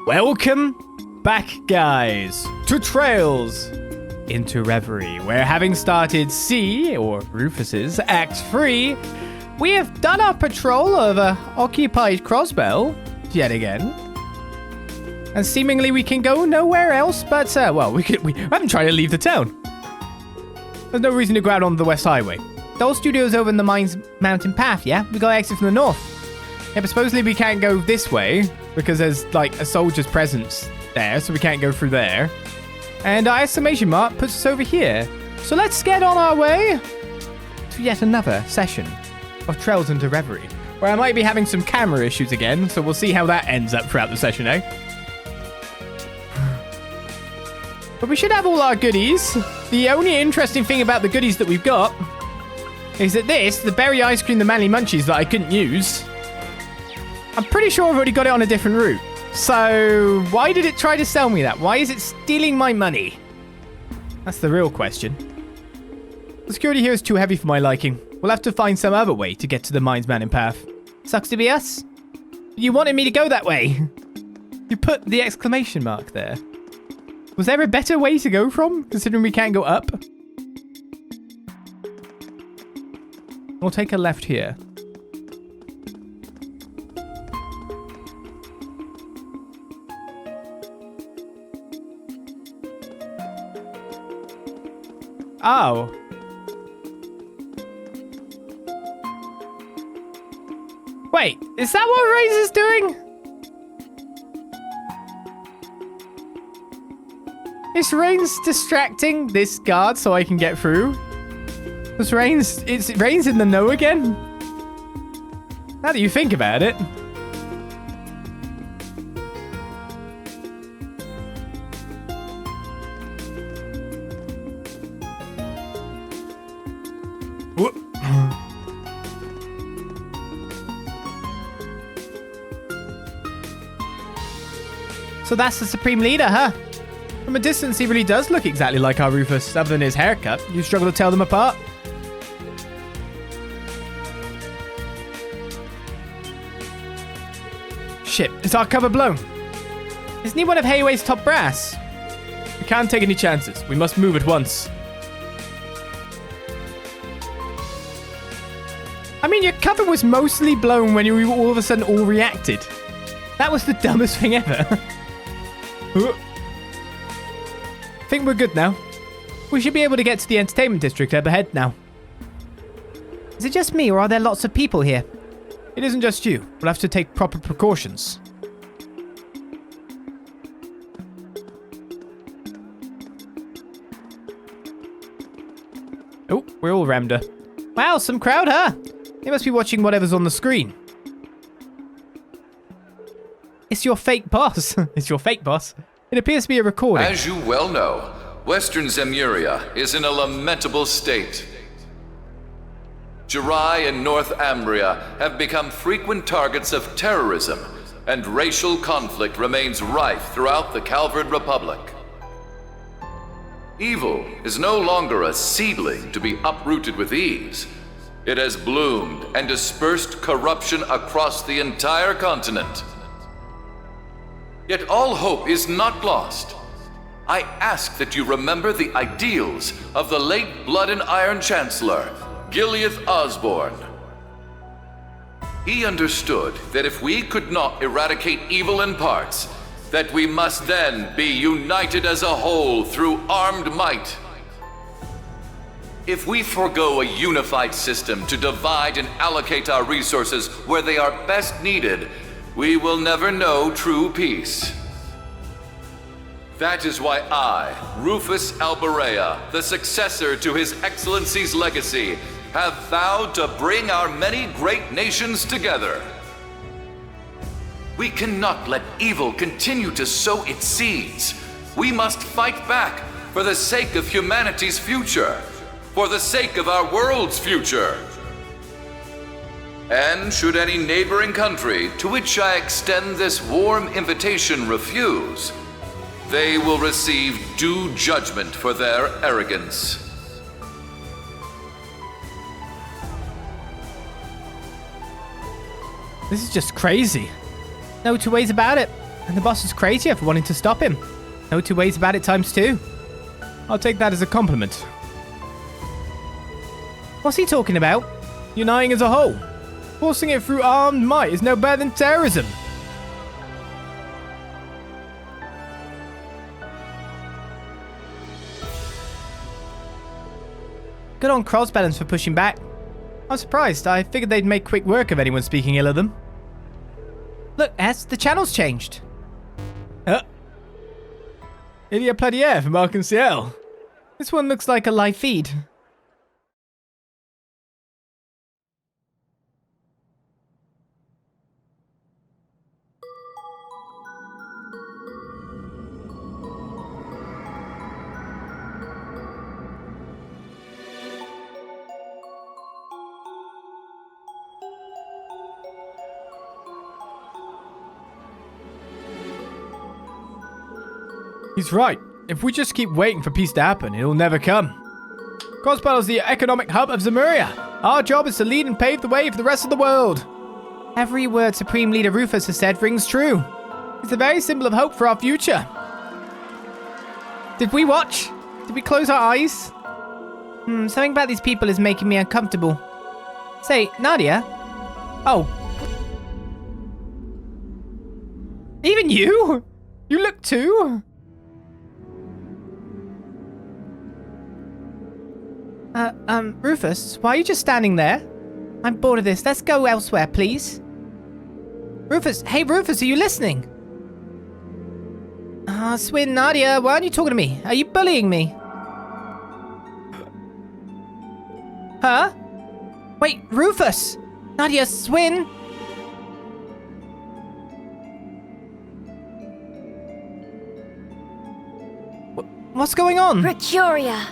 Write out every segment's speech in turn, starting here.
Welcome back, guys, to Trails into Reverie, where having started C, or Rufus's, Act 3, we have done our patrol of occupied Crossbell yet again. And seemingly we can go nowhere else, but, we haven't tried to leave the town. There's no reason to go out on the West Highway. The old studio's over in the Mainz Mountain path, yeah? We gotta exit from the north. Yeah, but supposedly we can't go this way, because there's, like, a soldier's presence there, so we can't go through there. And our exclamation mark puts us over here. So let's get on our way to yet another session of Trails into Reverie, where I might be having some camera issues again, so we'll see how that ends up throughout the session, eh? But we should have all our goodies. The only interesting thing about the goodies that we've got is that this, the berry ice cream, the manly munchies that I couldn't use, I'm pretty sure I've already got it on a different route. So why did it try to sell me that? Why is it stealing my money? That's the real question. The security here is too heavy for my liking. We'll have to find some other way to get to the Mainz Mountain path. Sucks to be us. You wanted me to go that way. You put the exclamation mark there. Was there a better way to go from, considering we can't go up? We'll take a left here. Oh. Wait, is that what Razor's doing? Is Rain's distracting this guard so I can get through? Because Rain's in the know again? Now that you think about it. So that's the Supreme Leader, huh? From a distance, he really does look exactly like our Rufus, other than his haircut. You struggle to tell them apart. Shit, is our cover blown? Isn't he one of Hayway's top brass? We can't take any chances. We must move at once. I mean, your cover was mostly blown when you all of a sudden all reacted. That was the dumbest thing ever. I think we're good now. We should be able to get to the entertainment district up ahead now. Is it just me, or are there lots of people here? It isn't just you. We'll have to take proper precautions. Oh, we're all rammed up. Wow, some crowd, huh? They must be watching whatever's on the screen. It's your fake boss. It's your fake boss. It appears to be a recording. As you well know, Western Zemuria is in a lamentable state. Jirai and North Ambria have become frequent targets of terrorism, and racial conflict remains rife throughout the Calvard Republic. Evil is no longer a seedling to be uprooted with ease. It has bloomed and dispersed corruption across the entire continent. Yet all hope is not lost. I ask that you remember the ideals of the late Blood and Iron Chancellor, Gileath Osborne. He understood that if we could not eradicate evil in parts, that we must then be united as a whole through armed might. If we forego a unified system to divide and allocate our resources where they are best needed, we will never know true peace. That is why I, Rufus Alberea, the successor to His Excellency's legacy, have vowed to bring our many great nations together. We cannot let evil continue to sow its seeds. We must fight back for the sake of humanity's future, for the sake of our world's future. And should any neighboring country to which I extend this warm invitation refuse, they will receive due judgment for their arrogance. This is just crazy. No two ways about it. And the boss is crazier for wanting to stop him. No two ways about it times two. I'll take that as a compliment. What's he talking about? Uniting as a whole. Forcing it through armed might is no better than terrorism. Good on Crossbell for pushing back. I'm surprised. I figured they'd make quick work of anyone speaking ill of them. Look, S, the channel's changed. Idiot bloody air from Arkansas. This one looks like a live feed. He's right. If we just keep waiting for peace to happen, it'll never come. Crossbell is the economic hub of Zemuria. Our job is to lead and pave the way for the rest of the world. Every word Supreme Leader Rufus has said rings true. It's a very symbol of hope for our future. Did we watch? Did we close our eyes? Something about these people is making me uncomfortable. Say, Nadia? Oh. Even you? You look too? Rufus, why are you just standing there? I'm bored of this. Let's go elsewhere, please. Rufus, hey Rufus, are you listening? Swin, Nadia, why aren't you talking to me? Are you bullying me? Huh? Wait, Rufus! Nadia, Swin! What's going on? Mercuria!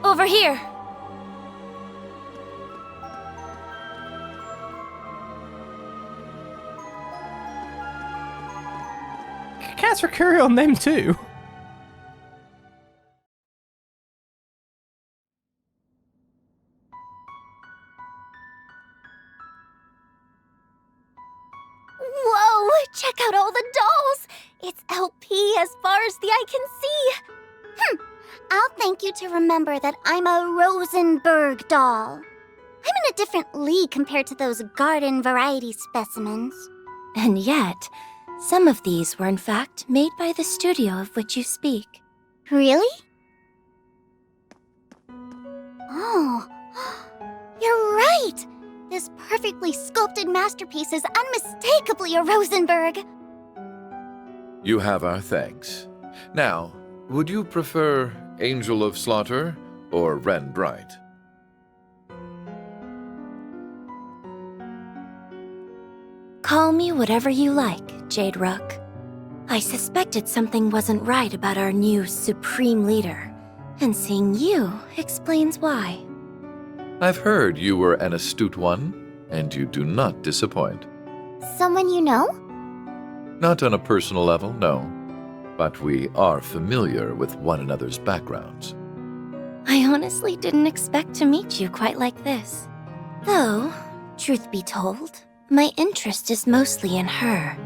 Over here! Cats recur on them too. Whoa! Check out all the dolls! It's LP as far as the eye can see! I'll thank you to remember that I'm a Rosenberg doll. I'm in a different league compared to those garden variety specimens. And yet, some of these were in fact made by the studio of which you speak. Really? Oh, you're right! This perfectly sculpted masterpiece is unmistakably a Rosenberg. You have our thanks. Now, would you prefer Angel of Slaughter or Ren Bright? Call me whatever you like, Jade Rook. I suspected something wasn't right about our new Supreme Leader, and seeing you explains why. I've heard you were an astute one, and you do not disappoint. Someone you know? Not on a personal level, no. But we are familiar with one another's backgrounds. I honestly didn't expect to meet you quite like this. Though, truth be told, my interest is mostly in her.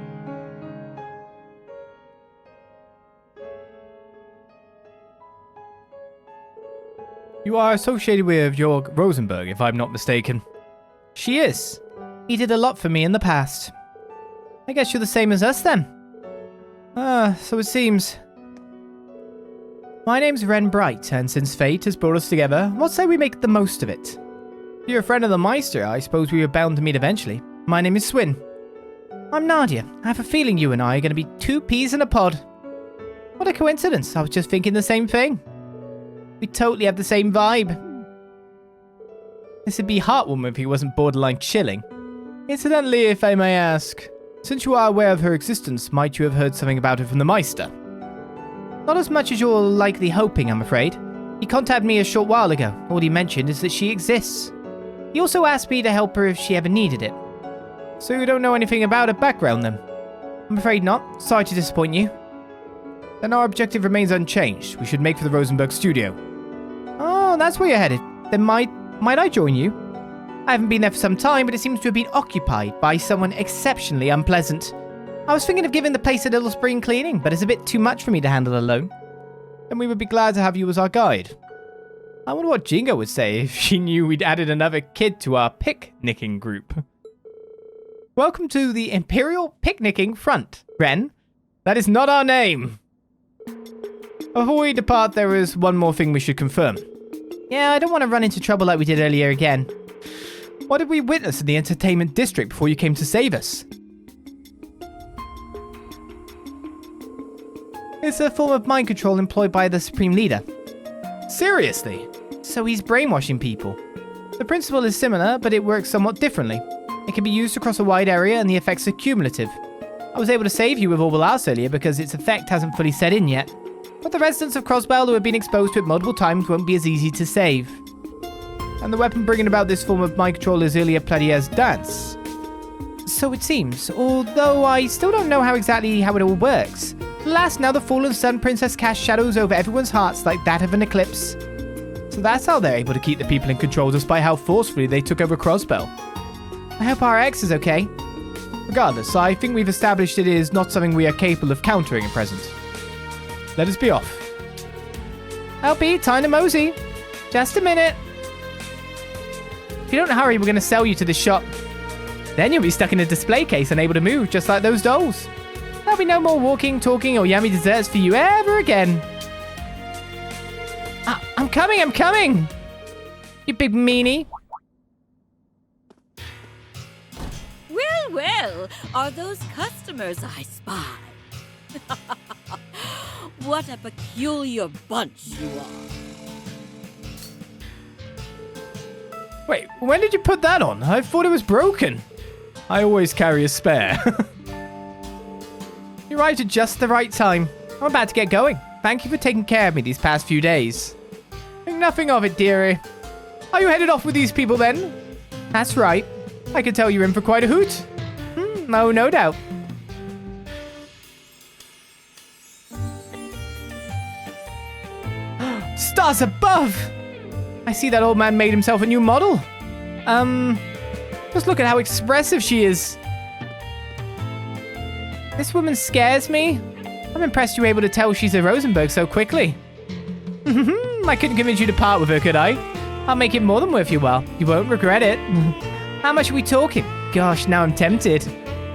You are associated with Jörg Rosenberg, if I'm not mistaken. She is. He did a lot for me in the past. I guess you're the same as us then. So it seems. My name's Ren Bright, and since fate has brought us together, what say we make the most of it? If you're a friend of the Meister, I suppose we were bound to meet eventually. My name is Swin. I'm Nadia. I have a feeling you and I are going to be two peas in a pod. What a coincidence. I was just thinking the same thing. We totally have the same vibe. This would be heartwarming if he wasn't borderline chilling. Incidentally, if I may ask, since you are aware of her existence, might you have heard something about her from the Meister? Not as much as you're likely hoping, I'm afraid. He contacted me a short while ago. All he mentioned is that she exists. He also asked me to help her if she ever needed it. So you don't know anything about her background then? I'm afraid not. Sorry to disappoint you. Then our objective remains unchanged. We should make for the Rosenberg studio. Oh, that's where you're headed. Then might I join you? I haven't been there for some time, but it seems to have been occupied by someone exceptionally unpleasant. I was thinking of giving the place a little spring cleaning, but it's a bit too much for me to handle alone. Then we would be glad to have you as our guide. I wonder what Jingo would say if she knew we'd added another kid to our picnicking group. Welcome to the Imperial Picnicking Front, Ren. That is not our name. Before we depart, there is one more thing we should confirm. Yeah, I don't want to run into trouble like we did earlier again. What did we witness in the entertainment district before you came to save us? It's a form of mind control employed by the Supreme Leader. Seriously? So he's brainwashing people. The principle is similar, but it works somewhat differently. It can be used across a wide area and the effects are cumulative. I was able to save you with Orbital Arts earlier because its effect hasn't fully set in yet. But the residents of Crossbell who have been exposed to it multiple times won't be as easy to save. And the weapon bringing about this form of mind control is Ilya Pladier's dance. So it seems, although I still don't know how it all works. Alas, now the fallen Sun Princess casts shadows over everyone's hearts like that of an eclipse. So that's how they're able to keep the people in control despite how forcefully they took over Crossbell. I hope our ex is okay. Regardless, I think we've established it is not something we are capable of countering at present. Let us be off. LP, time to mosey. Just a minute. If you don't hurry, we're going to sell you to this shop. Then you'll be stuck in a display case, unable to move, just like those dolls. There'll be no more walking, talking, or yummy desserts for you ever again. I'm coming! You big meanie. Well, are those customers I spy? What a peculiar bunch you are. Wait, when did you put that on? I thought it was broken. I always carry a spare. You arrived at just the right time. I'm about to get going. Thank you for taking care of me these past few days. Think nothing of it, dearie. Are you headed off with these people then? That's right. I can tell you're in for quite a hoot. Oh, no doubt. Stars above! I see that old man made himself a new model. Just look at how expressive she is. This woman scares me. I'm impressed you were able to tell she's a Rosenberg so quickly. I couldn't convince you to part with her, could I? I'll make it more than worth your while. You won't regret it. How much are we talking? Gosh, now I'm tempted.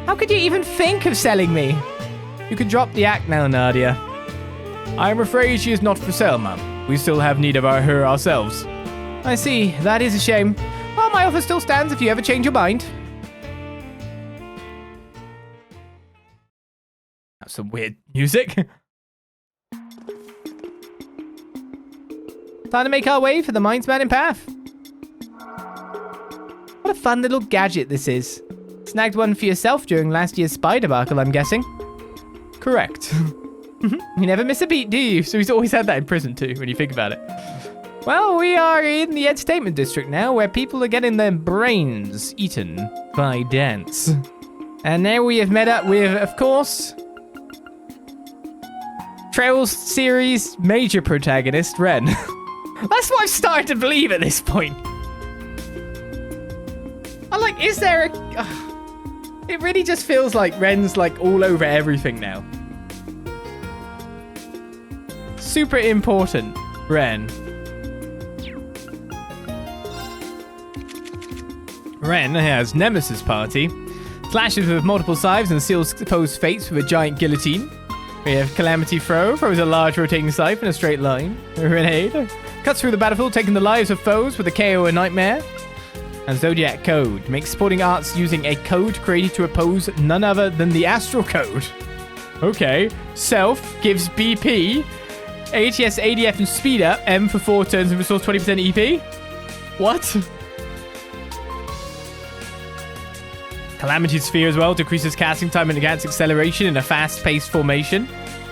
How could you even think of selling me? You can drop the act now, Nadia. I'm afraid she is not for sale, ma'am. We still have need of her ourselves. I see. That is a shame. Well, my offer still stands if you ever change your mind. That's some weird music. Time to make our way for the Mainz Mountain path. What a fun little gadget this is. Snagged one for yourself during last year's spy debacle, I'm guessing. Correct. You never miss a beat, do you? So he's always had that in prison too, when you think about it. Well, we are in the entertainment district now, where people are getting their brains eaten by dance. And now we have met up with, of course, Trails series major protagonist, Ren. That's what I've started to believe at this point. I'm like, is there a... It really just feels like Ren's like all over everything now. Super important, Ren. Ren has Nemesis Party, slashes with multiple scythes and seals opposed fates with a giant guillotine. We have Calamity throws a large rotating scythe in a straight line. Grenade cuts through the battlefield, taking the lives of foes with a KO and Nightmare. And Zodiac Code makes supporting arts using a code created to oppose none other than the Astral Code. Okay. Self gives BP, ATS, ADF, and Speed Up, M for 4 turns and restores 20% EP. What? Calamity Sphere as well decreases casting time and enhances acceleration in a fast-paced formation.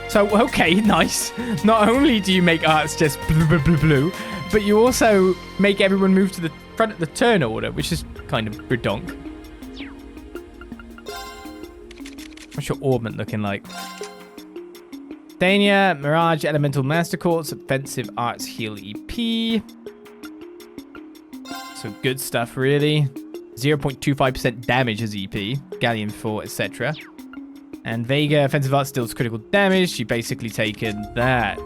So, okay, nice. Not only do you make arts just blue, but you also make everyone move to the front of the turn order, which is kind of redonk. What's your orbment looking like? Dania, Mirage, Elemental Master Quartz, Offensive Arts Heal EP. So good stuff, really. 0.25% damage as EP. Galleon 4, etc. And Vega, Offensive Arts deals critical damage. She basically taken that.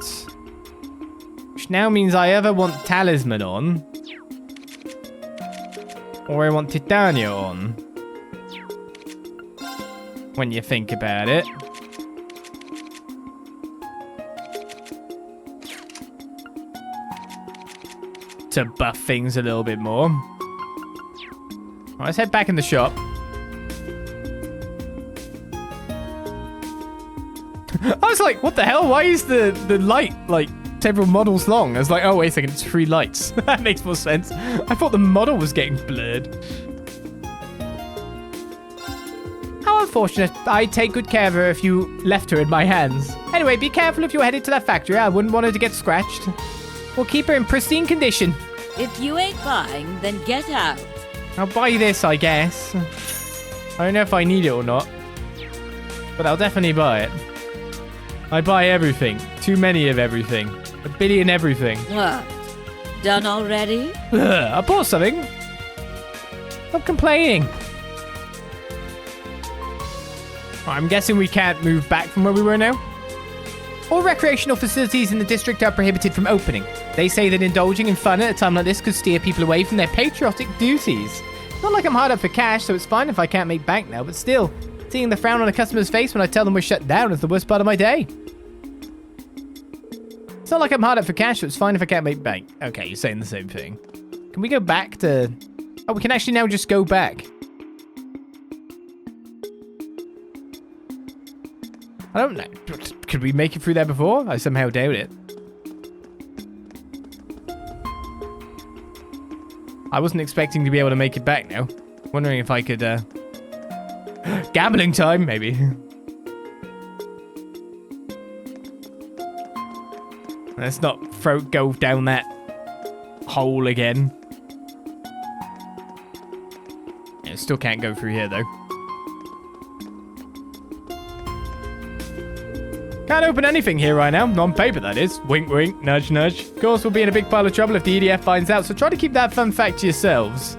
Which now means I either want Talisman on, or I want Titania on. When you think about it. To buff things a little bit more. Right, let's head back in the shop. I was like, what the hell? Why is the light like several models long? I was like, oh, wait a second, it's 3 lights. That makes more sense. I thought the model was getting blurred. How unfortunate. I'd take good care of her if you left her in my hands. Anyway, be careful if you're headed to that factory. I wouldn't want her to get scratched. We'll keep her in pristine condition. If you ain't buying, then get out. I'll buy this, I guess. I don't know if I need it or not, but I'll definitely buy it. I buy everything. Too many of everything. 1 billion everything. What? Done already? I bought something. Stop complaining. I'm guessing we can't move back from where we were now. All recreational facilities in the district are prohibited from opening. They say that indulging in fun at a time like this could steer people away from their patriotic duties. Not like I'm hard up for cash, so it's fine if I can't make bank now, but still, seeing the frown on a customer's face when I tell them we're shut down is the worst part of my day. It's not like I'm hard up for cash, so it's fine if I can't make bank. Okay, you're saying the same thing. Can we go back to... Oh, we can actually now just go back. I don't know. Could we make it through there before? I somehow doubt it. I wasn't expecting to be able to make it back now. Wondering if I could, gambling time, maybe. Let's not go down that hole again. Yeah, still can't go through here, though. Can't open anything here right now. On paper, that is. Wink, wink, nudge, nudge. Of course, we'll be in a big pile of trouble if the EDF finds out, so try to keep that fun fact to yourselves.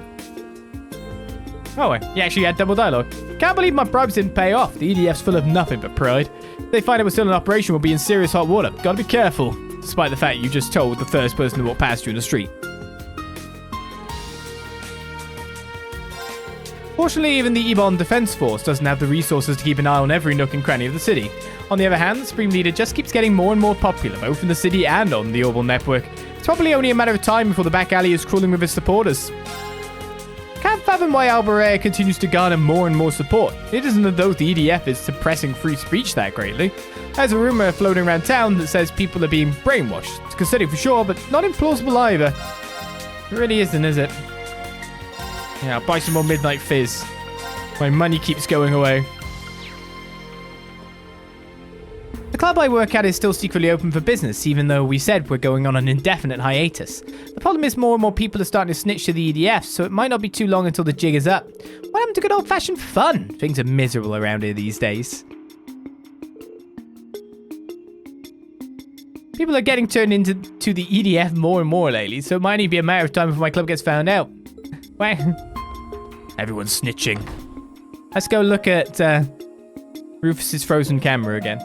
Oh, wait. You actually had double dialogue. Can't believe my bribes didn't pay off. The EDF's full of nothing but pride. If they find out we're still in operation, we'll be in serious hot water. Gotta be careful. Despite the fact you just told the first person to walk past you in the street. Fortunately, even the Ebon Defense Force doesn't have the resources to keep an eye on every nook and cranny of the city. On the other hand, the Supreme Leader just keeps getting more and more popular, both in the city and on the Orbital Network. It's probably only a matter of time before the back alley is crawling with his supporters. Can't fathom why Alberea continues to garner more and more support. It isn't as though the EDF is suppressing free speech that greatly. There's a rumor floating around town that says people are being brainwashed. It's concerning for sure, but not implausible either. It really isn't, is it? Yeah, I'll buy some more Midnight Fizz. My money keeps going away. The club I work at is still secretly open for business, even though we said we're going on an indefinite hiatus. The problem is more and more people are starting to snitch to the EDF, so it might not be too long until the jig is up. What happened to good old-fashioned fun? Things are miserable around here these days. People are getting turned into the EDF more and more lately, so it might only be a matter of time before my club gets found out. Well, everyone's snitching. Let's go look at Rufus's frozen camera again.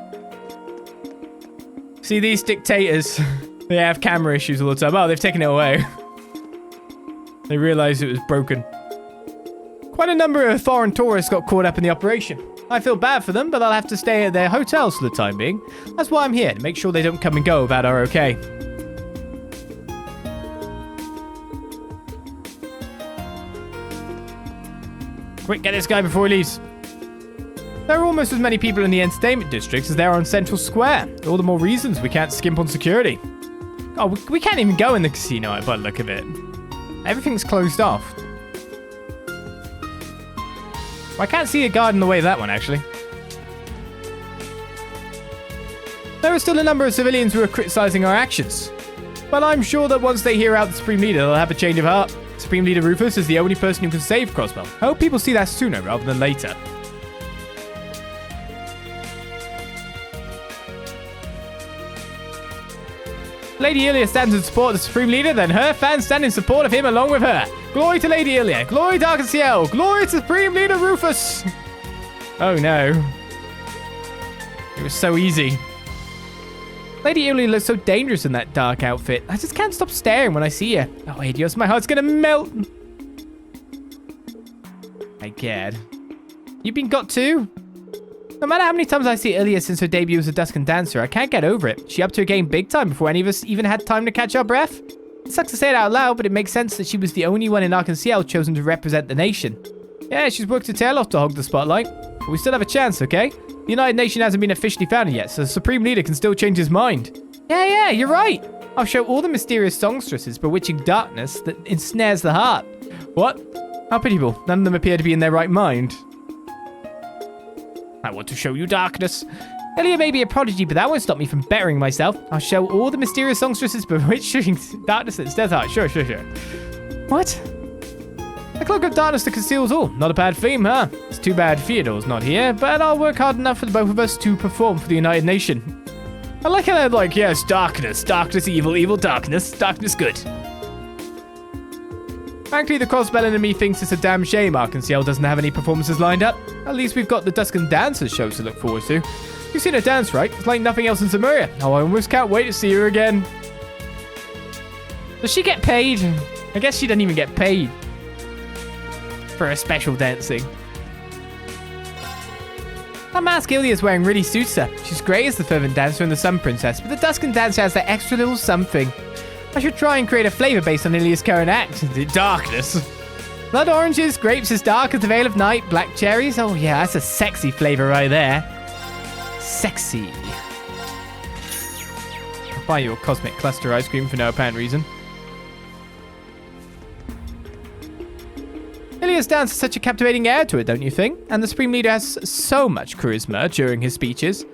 See, these dictators, they have camera issues all the time. Oh, they've taken it away. They realized it was broken. Quite a number of foreign tourists got caught up in the operation. I feel bad for them, but they'll have to stay at their hotels for the time being. That's why I'm here, to make sure they don't come and go without our okay. Quick, get this guy before he leaves. There are almost as many people in the entertainment districts as there are on Central Square. All the more reasons we can't skimp on security. Oh, we can't even go in the casino by the look of it. Everything's closed off. I can't see a guard in the way of that one, actually. There are still a number of civilians who are criticizing our actions. But I'm sure that once they hear out the Supreme Leader, they'll have a change of heart. Supreme Leader Rufus is the only person who can save Crossbell. I hope people see that sooner rather than later. Lady Ilia stands in support of the Supreme Leader, then her fans stand in support of him along with her. Glory to Lady Ilia. Glory to Arkansas. Glory to Supreme Leader Rufus. Oh no. It was so easy. Lady Ilia looks so dangerous in that dark outfit. I just can't stop staring when I see her. Oh, Adios, my heart's gonna melt. My God. You been got too? No matter how many times I see Ilia since her debut as a Duskan dancer, I can't get over it. She up to her game big time before any of us even had time to catch our breath. It sucks to say it out loud, but it makes sense that she was the only one in Arkansas chosen to represent the nation. Yeah, she's worked her tail off to hog the spotlight. But we still have a chance, okay? The United Nation hasn't been officially founded yet, so the Supreme Leader can still change his mind. Yeah, you're right. I'll show all the mysterious songstresses bewitching darkness that ensnares the heart. What? How pitiable. None of them appear to be in their right mind. I want to show you darkness. Ilia may be a prodigy, but that won't stop me from bettering myself. I'll show all the mysterious songstresses bewitching darkness that ensnares the heart. Sure. What? A cloak of darkness that conceals all. Not a bad theme, huh? It's too bad Theodore's not here, but I'll work hard enough for the both of us to perform for the United Nation. I like how they're like, yes, darkness, evil, darkness, good. Frankly, the Crossbell in me thinks it's a damn shame Arkansas doesn't have any performances lined up. At least we've got the Duskan Dancers shows to look forward to. You've seen her dance, right? It's like nothing else in Samaria. Oh, I almost can't wait to see her again. Does she get paid? I guess she doesn't even get paid for her special dancing. That mask Ilia's wearing really suits her. She's great as the fervent dancer and the Sun Princess, but the Duskan dancer has that extra little something. I should try and create a flavor based on Ilia's current act. Darkness. Blood oranges, grapes as dark as the veil of night, black cherries. Oh yeah, that's a sexy flavor right there. Sexy. I'll buy you a cosmic cluster ice cream for no apparent reason. Ilia's dance has such a captivating air to it, don't you think? And the Supreme Leader has so much charisma during his speeches.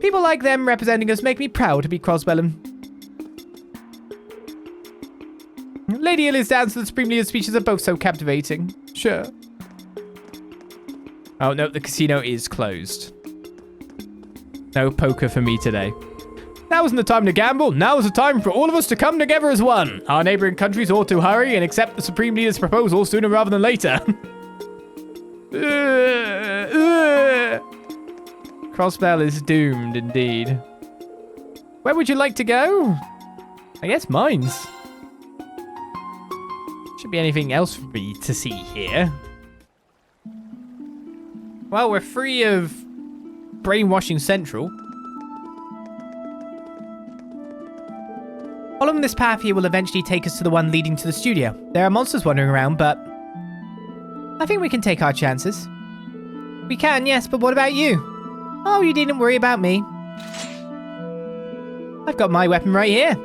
People like them representing us make me proud to be Crossbell and... Lady Ilia's dance and the Supreme Leader's speeches are both so captivating. Sure. Oh, no, the casino is closed. No poker for me today. Now isn't the time to gamble. Now is the time for all of us to come together as one. Our neighboring countries ought to hurry and accept the Supreme Leader's proposal sooner rather than later. Crossbell is doomed indeed. Where would you like to go? I guess Mainz. Should be anything else for me to see here. Well, we're free of Brainwashing Central. Following this path here will eventually take us to the one leading to the studio. There are monsters wandering around, but I think we can take our chances. We can, yes, but what about you? Oh, you needn't worry about me. I've got my weapon right here.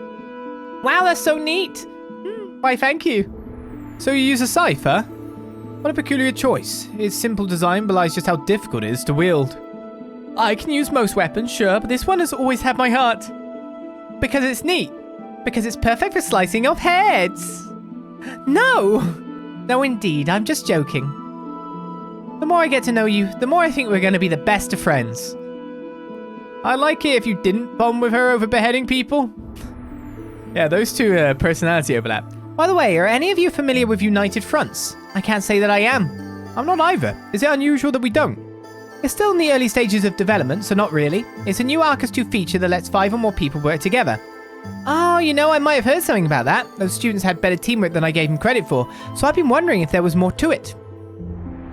Wow, that's so neat. Why, thank you. So you use a scythe, huh? What a peculiar choice. Its simple design belies just how difficult it is to wield. I can use most weapons, sure, but this one has always had my heart. Because it's neat. Because it's perfect for slicing off heads. No! No, indeed, I'm just joking. The more I get to know you, the more I think we're going to be the best of friends. I'd like it if you didn't bond with her over beheading people. Yeah, those two personality overlap. By the way, are any of you familiar with United Fronts? I can't say that I am. I'm not either. Is it unusual that we don't? It's still in the early stages of development, so not really. It's a new Arcus 2 feature that lets 5 or more people work together. Oh, you know, I might have heard something about that. Those students had better teamwork than I gave them credit for, so I've been wondering if there was more to it.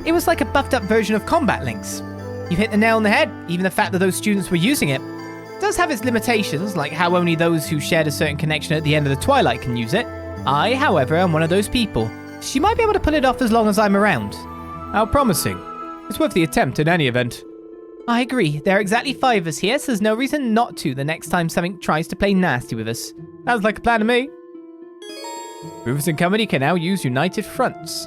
It was like a buffed up version of Combat Links. You've hit the nail on the head, even the fact that those students were using it. It does have its limitations, like how only those who shared a certain connection at the end of the Twilight can use it. I, however, am one of those people. She might be able to pull it off as long as I'm around. How promising. It's worth the attempt in any event. I agree. There are exactly 5 of us here, so there's no reason not to the next time something tries to play nasty with us. Sounds like a plan to me. Rufus and company can now use United Fronts.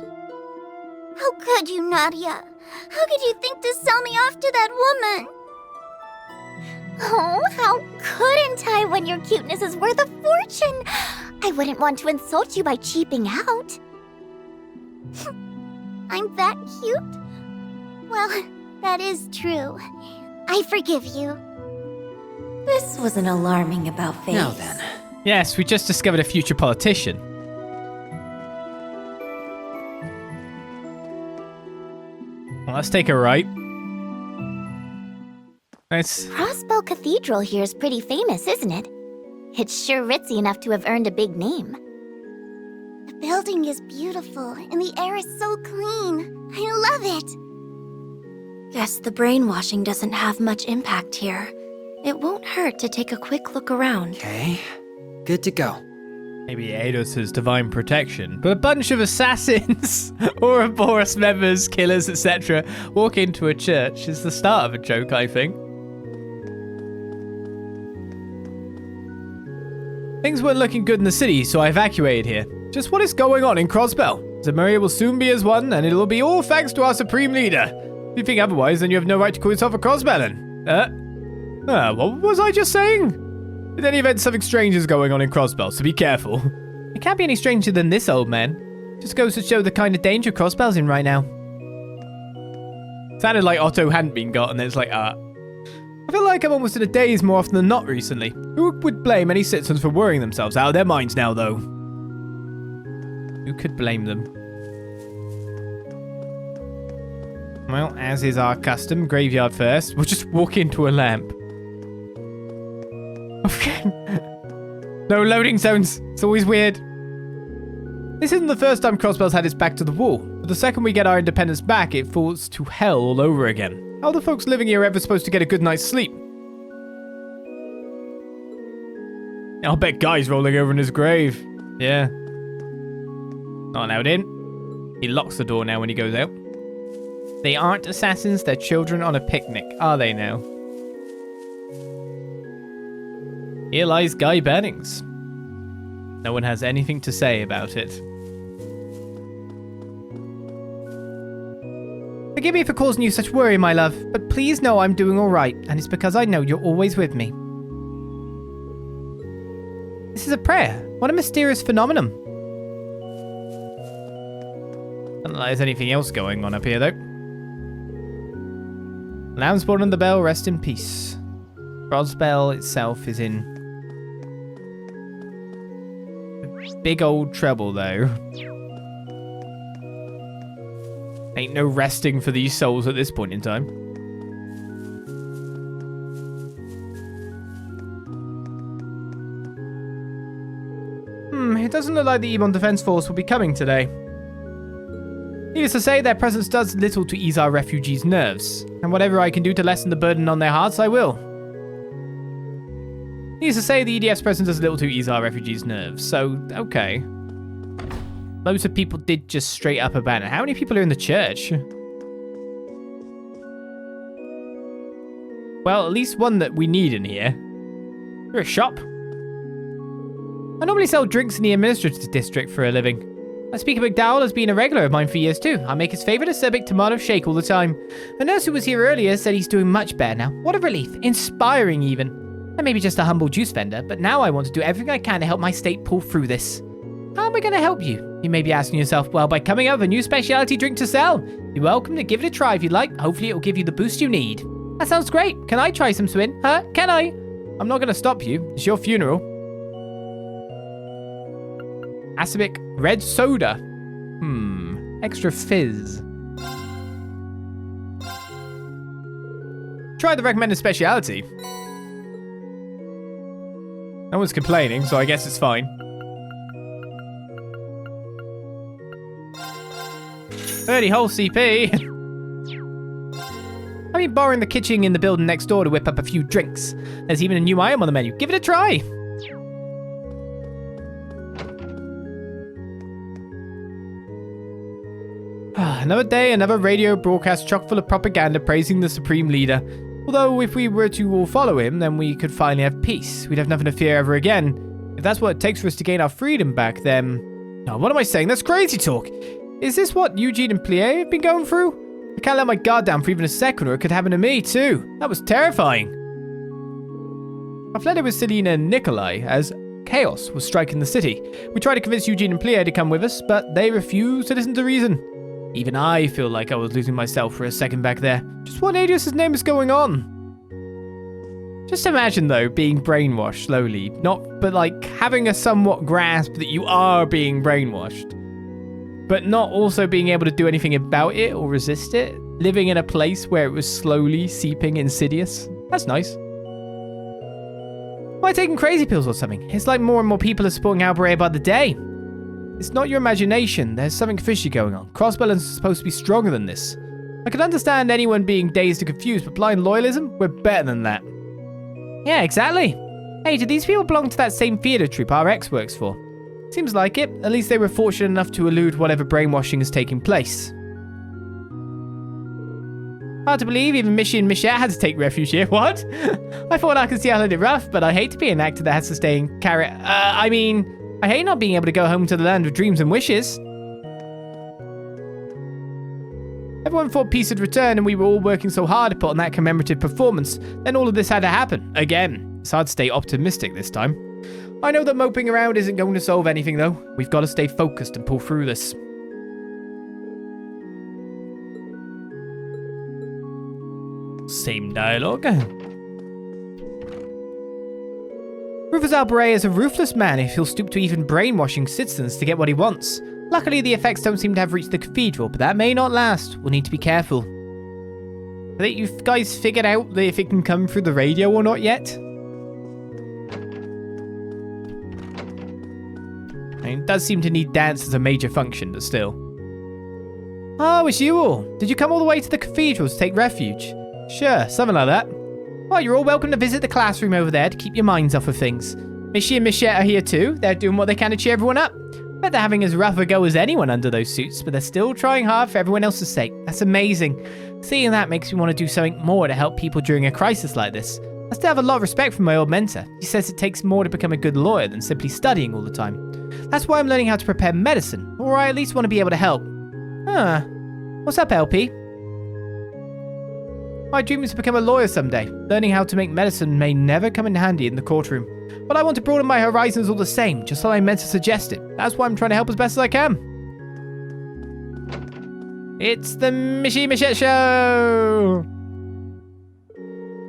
How could you, Nadia? How could you think to sell me off to that woman? Oh, how couldn't I when your cuteness is worth a fortune? I wouldn't want to insult you by cheaping out. I'm that cute? Well, that is true. I forgive you. This was an alarming about face. Now then, Yes, we just discovered a future politician. Well, let's take a right. Nice. Crossbell Cathedral here is pretty famous, isn't it? It's sure ritzy enough to have earned a big name. The building is beautiful, and the air is so clean. I love it. Guess the brainwashing doesn't have much impact here. It won't hurt to take a quick look around. Okay, good to go. Maybe Eidos' divine protection, but a bunch of assassins, Ouroboros members, killers, etc. walk into a church is the start of a joke, I think. Things weren't looking good in the city, so I evacuated here. Just what is going on in Crossbell? Zamaria will soon be as one, and it'll be all thanks to our supreme leader. If you think otherwise, then you have no right to call yourself a Crossbellan. What was I just saying? In any event, something strange is going on in Crossbell, so be careful. It can't be any stranger than this, old man. Just goes to show the kind of danger Crossbell's in right now. Sounded like Otto hadn't been got, and then it's like, I feel like I'm almost in a daze more often than not recently. Who would blame any citizens for worrying themselves out of their minds now, though? Who could blame them? Well, as is our custom, graveyard first. We'll just walk into a lamp. No loading zones. It's always weird. This isn't the first time Crossbell's had its back to the wall, but the second we get our independence back, it falls to hell all over again. How are the folks living here ever supposed to get a good night's sleep? I'll bet Guy's rolling over in his grave. Yeah. Not allowed in. He locks the door now when he goes out. They aren't assassins, they're children on a picnic, are they now? Here lies Guy Bennings. No one has anything to say about it. Forgive me for causing you such worry, my love, but please know I'm doing all right, and it's because I know you're always with me. This is a prayer. What a mysterious phenomenon. Don't know there's anything else going on up here, though. Lamb's born on the bell, rest in peace. Crossbell itself is in big old trouble, though. Ain't no resting for these souls at this point in time. It doesn't look like the Ebon Defense Force will be coming today. Needless to say, their presence does little to ease our refugees' nerves, and whatever I can do to lessen the burden on their hearts, I will. Needless to say, the EDF's presence does little to ease our refugees' nerves, so, okay. Loads of people did just straight up abandon. How many people are in the church? Well, at least one that we need in here. You're a shop. I normally sell drinks in the administrative district for a living. I speak of McDowell as being a regular of mine for years too. I make his favorite acerbic tomato shake all the time. The nurse who was here earlier said he's doing much better now. What a relief. Inspiring even. I may be just a humble juice vendor, but now I want to do everything I can to help my state pull through this. How am I going to help you? You may be asking yourself, well, by coming up with a new specialty drink to sell. You're welcome to give it a try if you'd like. Hopefully it'll give you the boost you need. That sounds great. Can I try some Swin? Huh? Can I? I'm not going to stop you. It's your funeral. Acerbic red soda. Extra fizz. Try the recommended specialty. No one's complaining, so I guess it's fine. 30 whole CP. I've been borrowing the kitchen in the building next door to whip up a few drinks. There's even a new item on the menu. Give it a try. Another day, another radio broadcast chock full of propaganda praising the Supreme Leader. Although, if we were to all follow him, then we could finally have peace. We'd have nothing to fear ever again. If that's what it takes for us to gain our freedom back, then... Oh, what am I saying? That's crazy talk. Is this what Eugene and Plie have been going through? I can't let my guard down for even a second, or it could happen to me, too. That was terrifying. I fled with Selena and Nikolai as chaos was striking the city. We tried to convince Eugene and Plie to come with us, but they refused to listen to reason. Even I feel like I was losing myself for a second back there. Just what Adios' name is going on? Just imagine, though, being brainwashed slowly. But like having a somewhat grasp that you are being brainwashed. But not also being able to do anything about it or resist it. Living in a place where it was slowly seeping insidious. That's nice. Am I taking crazy pills or something? It's like more and more people are supporting Albury by the day. It's not your imagination. There's something fishy going on. Crossbell is supposed to be stronger than this. I can understand anyone being dazed and confused, but blind loyalism? We're better than that. Yeah, exactly. Hey, do these people belong to that same theatre troupe our ex works for? Seems like it. At least they were fortunate enough to elude whatever brainwashing is taking place. Hard to believe even Missy and Michelle had to take refuge here. What? I thought I could see I had it rough, but I hate to be an actor that has to stay in character. I hate not being able to go home to the land of dreams and wishes. Everyone thought peace had returned and we were all working so hard to put on that commemorative performance. Then all of this had to happen. Again. It's hard to stay optimistic this time. I know that moping around isn't going to solve anything though. We've got to stay focused and pull through this. Same dialogue. Rufus Albury is a ruthless man if he'll stoop to even brainwashing citizens to get what he wants. Luckily, the effects don't seem to have reached the cathedral, but that may not last. We'll need to be careful. I think you guys figured out if it can come through the radio or not yet? I mean, it does seem to need dance as a major function, but still. Oh, it's you all. Did you come all the way to the cathedral to take refuge? Sure, something like that. Well, you're all welcome to visit the classroom over there to keep your minds off of things. Missy and Michelle are here too. They're doing what they can to cheer everyone up. Bet they're having as rough a go as anyone under those suits, but they're still trying hard for everyone else's sake. That's amazing. Seeing that makes me want to do something more to help people during a crisis like this. I still have a lot of respect for my old mentor. He says it takes more to become a good lawyer than simply studying all the time. That's why I'm learning how to prepare medicine, or I at least want to be able to help. Huh. What's up, LP? My dream is to become a lawyer someday. Learning how to make medicine may never come in handy in the courtroom. But I want to broaden my horizons all the same, just so I meant to suggest it. That's why I'm trying to help as best as I can. It's the Missy and Michelle show!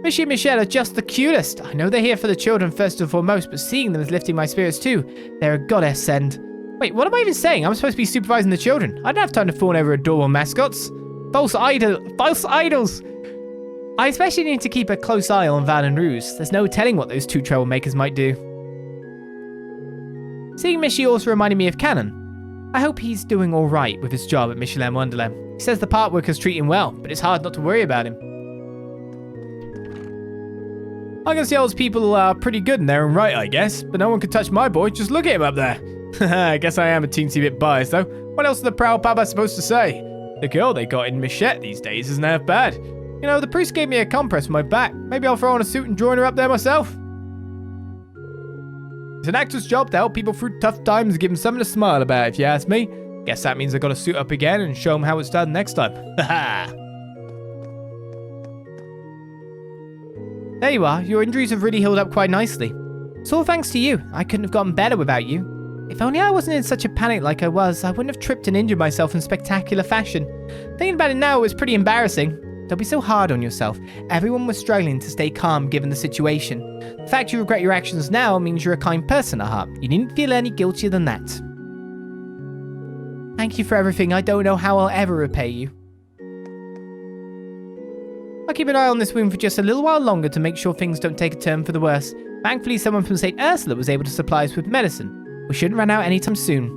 Missy and Michelle are just the cutest. I know they're here for the children first and foremost, but seeing them is lifting my spirits too. They're a goddess send. Wait, what am I even saying? I'm supposed to be supervising the children. I don't have time to fawn over adorable mascots. False idols! I especially need to keep a close eye on Van and Ruse. There's no telling what those two troublemakers might do. Seeing Missy also reminded me of Cannon. I hope he's doing alright with his job at Michelin Wonderland. He says the part workers treat him well, but it's hard not to worry about him. I guess the old people are pretty good in their own right, I guess, but no one can touch my boy. Just look at him up there. I guess I am a teensy bit biased, though. What else is the proud papa supposed to say? The girl they got in Michette these days isn't half bad. You know, the priest gave me a compress for my back. Maybe I'll throw on a suit and join her up there myself. It's an actor's job to help people through tough times and give them something to smile about, if you ask me. Guess that means I gotta suit up again and show them how it's done next time. Haha. There you are. Your injuries have really healed up quite nicely. It's all thanks to you. I couldn't have gotten better without you. If only I wasn't in such a panic like I was, I wouldn't have tripped and injured myself in spectacular fashion. Thinking about it now, it was pretty embarrassing. Don't be so hard on yourself. Everyone was struggling to stay calm given the situation. The fact you regret your actions now means you're a kind person at heart. You didn't feel any guiltier than that. Thank you for everything. I don't know how I'll ever repay you. I'll keep an eye on this wound for just a little while longer to make sure things don't take a turn for the worse. Thankfully, someone from St. Ursula was able to supply us with medicine. We shouldn't run out anytime soon.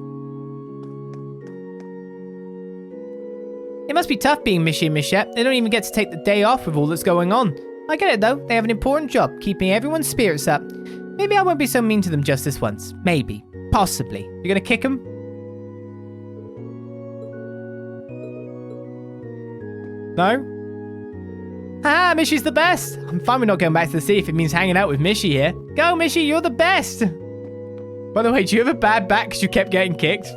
It must be tough being Missy and Michette. They don't even get to take the day off with all that's going on. I get it though. They have an important job, keeping everyone's spirits up. Maybe I won't be so mean to them just this once. Maybe. Possibly. You're gonna kick them? No? Haha, Missy's the best. I'm fine with not going back to the sea if it means hanging out with Missy here. Go, Missy, you're the best. By the way, do you have a bad back because you kept getting kicked?